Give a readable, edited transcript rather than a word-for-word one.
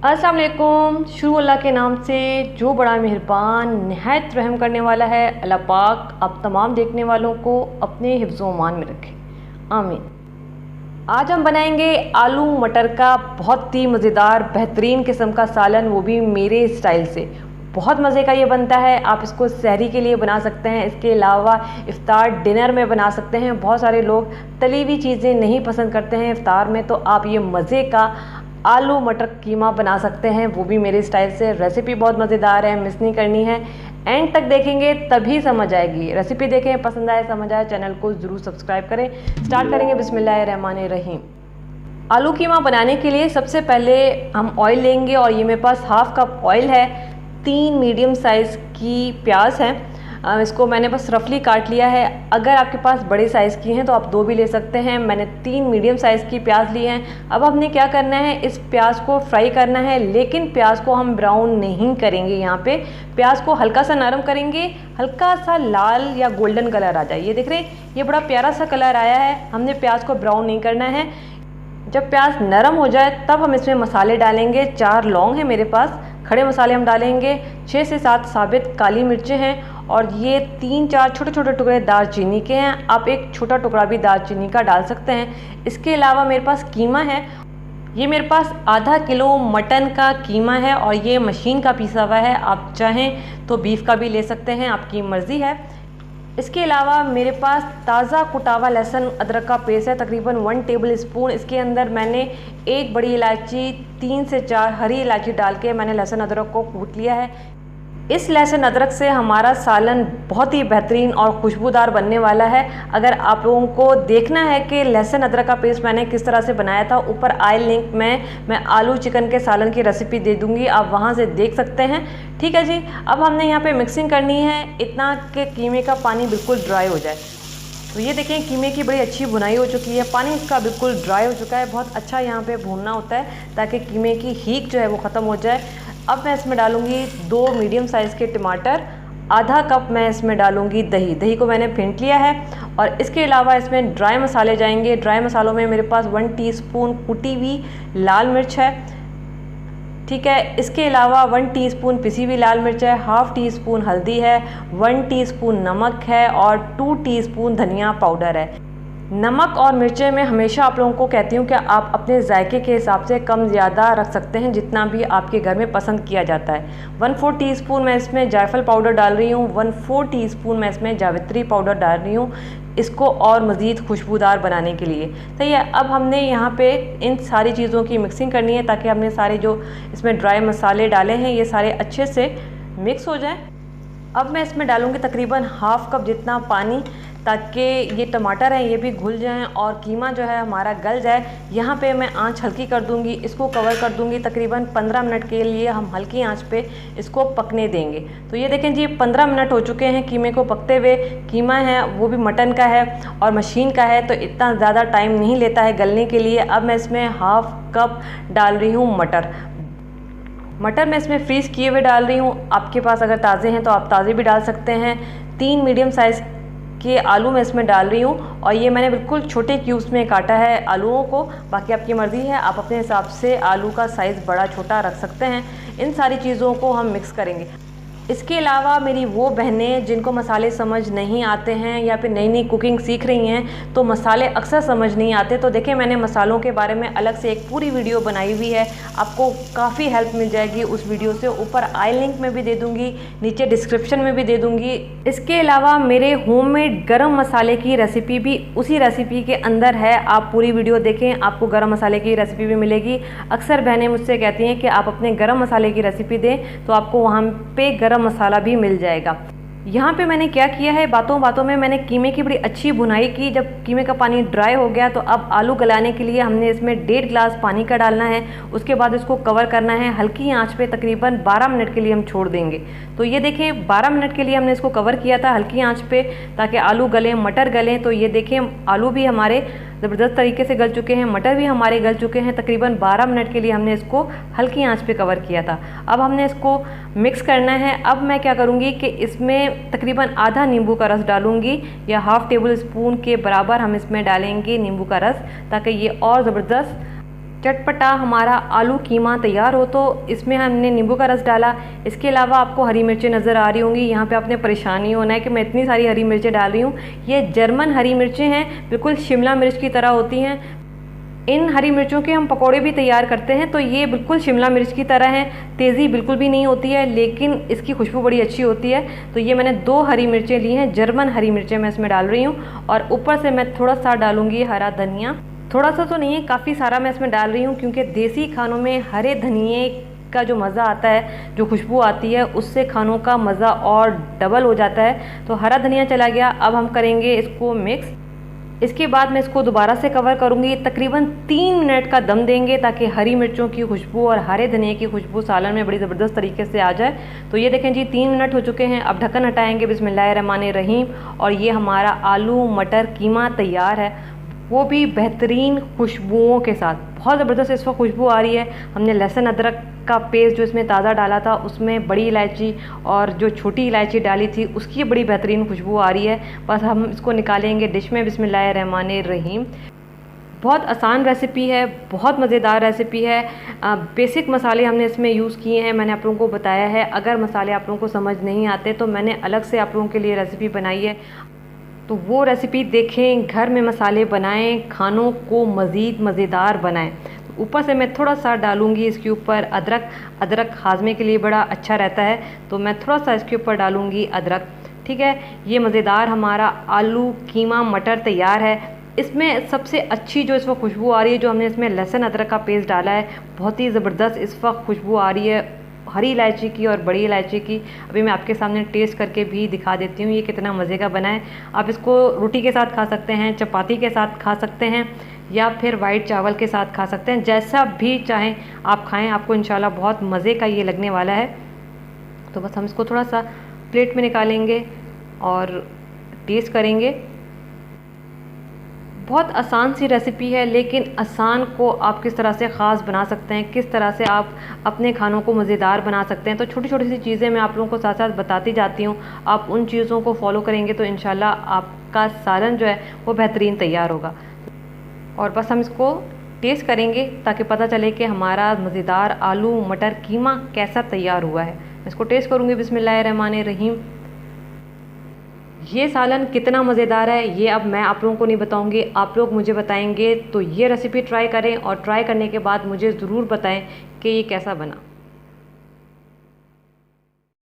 अस्सलाम वालेकुम। शुरू अल्लाह के नाम से जो बड़ा मेहरबान नहायत रहम करने वाला है। अल्लाह पाक आप तमाम देखने वालों को अपने हिफ्ज़-ओ अमान में रखे, आमीन। आज हम बनाएंगे आलू मटर का बहुत ही मज़ेदार बेहतरीन किस्म का सालन, वो भी मेरे स्टाइल से। बहुत मज़े का ये बनता है। आप इसको सहरी के लिए बना सकते हैं, इसके अलावा इफ़्तार डिनर में बना सकते हैं। बहुत सारे लोग तली हुई चीज़ें नहीं पसंद करते हैं इफ़्तार में, तो आप ये मज़े का आलू मटर कीमा बना सकते हैं, वो भी मेरे स्टाइल से। रेसिपी बहुत मज़ेदार है, मिस नहीं करनी है, एंड तक देखेंगे तभी समझ आएगी। रेसिपी देखें, पसंद आए समझ आए, चैनल को ज़रूर सब्सक्राइब करें। स्टार्ट करेंगे बिस्मिल्लाहिर्रहमानिर्रहीम। आलू कीमा बनाने के लिए सबसे पहले हम ऑयल लेंगे, और ये मेरे पास हाफ़ कप ऑयल है। 3 मीडियम साइज़ की प्याज हैं, इसको मैंने बस रफली काट लिया है। अगर आपके पास बड़े साइज़ की हैं तो आप 2 भी ले सकते हैं। मैंने 3 मीडियम साइज़ की प्याज ली हैं। अब हमने क्या करना है, इस प्याज को फ्राई करना है, लेकिन प्याज को हम ब्राउन नहीं करेंगे। यहाँ पे प्याज को हल्का सा नरम करेंगे, हल्का सा लाल या गोल्डन कलर आ जाए। ये देख रहे हैं, ये बड़ा प्यारा सा कलर आया है। हमने प्याज को ब्राउन नहीं करना है। जब प्याज नरम हो जाए तब हम इसमें मसाले डालेंगे। 4 लौंग हैं मेरे पास, खड़े मसाले हम डालेंगे। 6 से 7 साबित काली मिर्चें हैं, और ये 3-4 छोटे छोटे टुकड़े दालचीनी के हैं। आप एक छोटा टुकड़ा भी दालचीनी का डाल सकते हैं। इसके अलावा मेरे पास कीमा है। ये मेरे पास आधा किलो मटन का कीमा है, और ये मशीन का पीसा हुआ है। आप चाहें तो बीफ का भी ले सकते हैं, आपकी मर्ज़ी है। इसके अलावा मेरे पास ताज़ा कुटावा लहसुन अदरक का पेस्ट है, तकरीबन 1 टेबल स्पून। इसके अंदर मैंने 1 बड़ी इलायची, 3 से 4 हरी इलायची डाल के मैंने लहसुन अदरक को कूट लिया है। इस लहसुन अदरक से हमारा सालन बहुत ही बेहतरीन और खुशबूदार बनने वाला है। अगर आप लोगों को देखना है कि लहसुन अदरक का पेस्ट मैंने किस तरह से बनाया था, ऊपर आई लिंक में मैं आलू चिकन के सालन की रेसिपी दे दूंगी, आप वहां से देख सकते हैं। ठीक है जी। अब हमने यहाँ पे मिक्सिंग करनी है, इतना कि कीमे का पानी बिल्कुल ड्राई हो जाए। तो ये देखें, कीमे की बड़ी अच्छी भुनाई हो चुकी है, पानी इसका बिल्कुल ड्राई हो चुका है। बहुत अच्छा यहाँ पे भूनना होता है ताकि कीमे की हीट जो है वो ख़त्म हो जाए। अब मैं इसमें डालूंगी 2 मीडियम साइज़ के टमाटर, आधा कप मैं इसमें डालूंगी दही। दही को मैंने फेंट लिया है, और इसके अलावा इसमें ड्राई मसाले जाएंगे। ड्राई मसालों में मेरे पास 1 टीस्पून कुटी हुई लाल मिर्च है, ठीक है। इसके अलावा 1 टीस्पून पिसी हुई लाल मिर्च है, हाफ़ टी स्पून हल्दी है, 1 टीस्पून नमक है, और 2 टीस्पून धनिया पाउडर है। नमक और मिर्चें मैं हमेशा आप लोगों को कहती हूँ कि आप अपने जायके के हिसाब से कम ज़्यादा रख सकते हैं, जितना भी आपके घर में पसंद किया जाता है। 1/4 टीस्पून मैं इसमें जायफल पाउडर डाल रही हूँ, 1/4 टीस्पून मैं इसमें जावित्री पाउडर डाल रही हूँ, इसको और मज़ीद खुशबूदार बनाने के लिए। तो ये अब हमने यहाँ पे इन सारी चीज़ों की मिक्सिंग करनी है, ताकि हमने सारे जो इसमें ड्राई मसाले डाले हैं ये सारे अच्छे से मिक्स हो जाएँ। अब मैं इसमें डालूँगी तकरीबन हाफ़ कप जितना पानी, ताकि ये टमाटर हैं ये भी घुल जाएं और कीमा जो है हमारा गल जाए। यहाँ पे मैं आंच हल्की कर दूँगी, इसको कवर कर दूँगी। तकरीबन 15 मिनट के लिए हम हल्की आंच पे इसको पकने देंगे। तो ये देखें जी, 15 मिनट हो चुके हैं कीमे को पकते हुए। कीमा है वो भी मटन का है और मशीन का है, तो इतना ज़्यादा टाइम नहीं लेता है गलने के लिए। अब मैं इसमें हाफ़ कप डाल रही हूँ मटर। मटर मैं इसमें फ्रीज़ किए हुए डाल रही हूँ। आपके पास अगर ताज़े हैं तो आप ताज़े भी डाल सकते हैं। 3 मीडियम साइज़ के आलू मैं इसमें डाल रही हूँ, और ये मैंने बिल्कुल छोटे क्यूब्स में काटा है आलूओं को। बाकी आपकी मर्ज़ी है, आप अपने हिसाब से आलू का साइज़ बड़ा छोटा रख सकते हैं। इन सारी चीज़ों को हम मिक्स करेंगे। इसके अलावा मेरी वो बहनें जिनको मसाले समझ नहीं आते हैं, या फिर नई नई कुकिंग सीख रही हैं, तो मसाले अक्सर समझ नहीं आते, तो देखें मैंने मसालों के बारे में अलग से एक पूरी वीडियो बनाई हुई है। आपको काफ़ी हेल्प मिल जाएगी उस वीडियो से। ऊपर आई लिंक में भी दे दूँगी, नीचे डिस्क्रिप्शन में भी दे दूँगी। इसके अलावा मेरे होममेड गरम मसाले की रेसिपी भी उसी रेसिपी के अंदर है। आप पूरी वीडियो देखें, आपको गरम मसाले की रेसिपी भी मिलेगी। अक्सर बहनें मुझसे कहती हैं कि आप अपने गरम मसाले की रेसिपी दें, तो आपको वहाँ पे गरम मसाला भी मिल जाएगा। यहाँ पे मैंने क्या किया है, बातों बातों में मैंने कीमे की बड़ी अच्छी भुनाई की। जब कीमे का पानी ड्राई हो गया तो अब आलू गलाने के लिए हमने इसमें 1.5 गिलास पानी का डालना है। उसके बाद इसको कवर करना है हल्की आंच पे, तकरीबन 12 मिनट के लिए हम छोड़ देंगे। तो ये देखें 12 मिनट के लिए हमने इसको कवर किया था हल्की आंच पे, ताकि आलू गलें, मटर गलें। तो ये देखें आलू भी हमारे ज़बरदस्त तरीके से गल चुके हैं, मटर भी हमारे गल चुके हैं। तकरीबन 12 मिनट के लिए हमने इसको हल्की आंच पे कवर किया था। अब हमने इसको मिक्स करना है। अब मैं क्या करूँगी कि इसमें तकरीबन आधा नींबू का रस डालूँगी, या ½ टेबल स्पून के बराबर हम इसमें डालेंगे नींबू का रस, ताकि ये और ज़बरदस्त चटपटा हमारा आलू कीमा तैयार हो। तो इसमें हमने नींबू का रस डाला। इसके अलावा आपको हरी मिर्चें नज़र आ रही होंगी। यहाँ पे आपने परेशानी होना है कि मैं इतनी सारी हरी मिर्चें डाल रही हूँ। ये जर्मन हरी मिर्चें हैं, बिल्कुल शिमला मिर्च की तरह होती हैं। इन हरी मिर्चों के हम पकोड़े भी तैयार करते हैं, तो ये बिल्कुल शिमला मिर्च की तरह हैं। तेज़ी बिल्कुल भी नहीं होती है, लेकिन इसकी खुशबू बड़ी अच्छी होती है। तो ये मैंने 2 हरी मिर्चें ली हैं, जर्मन हरी मिर्चें मैं इसमें डाल रही हूँ। और ऊपर से मैं थोड़ा सा डालूँगी हरा धनिया। थोड़ा सा तो नहीं है, काफ़ी सारा मैं इसमें डाल रही हूँ, क्योंकि देसी खानों में हरे धनिए का जो मज़ा आता है, जो खुशबू आती है, उससे खानों का मज़ा और डबल हो जाता है। तो हरा धनिया चला गया। अब हम करेंगे इसको मिक्स। इसके बाद मैं इसको दोबारा से कवर करूँगी। तकरीबन 3 मिनट का दम देंगे, ताकि हरी मिर्चों की खुशबू और हरे धनिए की खुशबू सालन में बड़ी ज़बरदस्त तरीके से आ जाए। तो ये देखें जी, 3 मिनट हो चुके हैं। अब ढक्कन हटाएंगे। बिस्मिल्लाहिर्रहमानिर्रहीम। और ये हमारा आलू मटर कीमा तैयार है, वो भी बेहतरीन खुशबुओं के साथ। बहुत ज़बरदस्त इस वक्त खुशबू आ रही है। हमने लहसुन अदरक का पेस्ट जो इसमें ताज़ा डाला था, उसमें बड़ी इलायची और जो छोटी इलायची डाली थी, उसकी बड़ी बेहतरीन खुशबू आ रही है। बस हम इसको निकालेंगे डिश में। बिस्मिल्लाहिर्रहमानिर्रहीम। बहुत आसान रेसिपी है, बहुत मज़ेदार रेसिपी है। बेसिक मसाले हमने इसमें यूज़ किए हैं, मैंने आप लोगों को बताया है। अगर मसाले आप लोगों को समझ नहीं आते तो मैंने अलग से आप लोगों के लिए रेसिपी बनाई है, तो वो रेसिपी देखें, घर में मसाले बनाएं, खानों को मज़ीद मज़ेदार बनाएं। तो ऊपर से मैं थोड़ा सा डालूंगी इसके ऊपर अदरक। अदरक हाजमे के लिए बड़ा अच्छा रहता है, तो मैं थोड़ा सा इसके ऊपर डालूंगी अदरक। ठीक है, ये मज़ेदार हमारा आलू कीमा मटर तैयार है। इसमें सबसे अच्छी जो इस वक्त खुशबू आ रही है, जो हमने इसमें लहसुन अदरक का पेस्ट डाला है, बहुत ही ज़बरदस्त इस वक्त खुशबू आ रही है हरी इलायची की और बड़ी इलायची की। अभी मैं आपके सामने टेस्ट करके भी दिखा देती हूँ ये कितना मज़े का बना है। आप इसको रोटी के साथ खा सकते हैं, चपाती के साथ खा सकते हैं, या फिर वाइट चावल के साथ खा सकते हैं। जैसा भी चाहें आप खाएं, आपको इंशाल्लाह बहुत मज़े का ये लगने वाला है। तो बस हम इसको थोड़ा सा प्लेट में निकालेंगे और टेस्ट करेंगे। बहुत आसान सी रेसिपी है, लेकिन आसान को आप किस तरह से ख़ास बना सकते हैं, किस तरह से आप अपने खानों को मज़ेदार बना सकते हैं। तो छोटी छोटी सी चीज़ें मैं आप लोगों को साथ साथ बताती जाती हूँ। आप उन चीज़ों को फॉलो करेंगे तो इंशाल्लाह आपका सालन जो है वो बेहतरीन तैयार होगा। और बस हम इसको टेस्ट करेंगे ताकि पता चले कि हमारा मज़ेदार आलू मटर कीमा कैसा तैयार हुआ है। इसको टेस्ट करूँगी। बिस्मिल्लाहिर्रहमानिर्रहीम। ये सालन कितना मज़ेदार है ये अब मैं आप लोगों को नहीं बताऊंगी, आप लोग मुझे बताएंगे। तो ये रेसिपी ट्राई करें और ट्राई करने के बाद मुझे ज़रूर बताएं कि ये कैसा बना।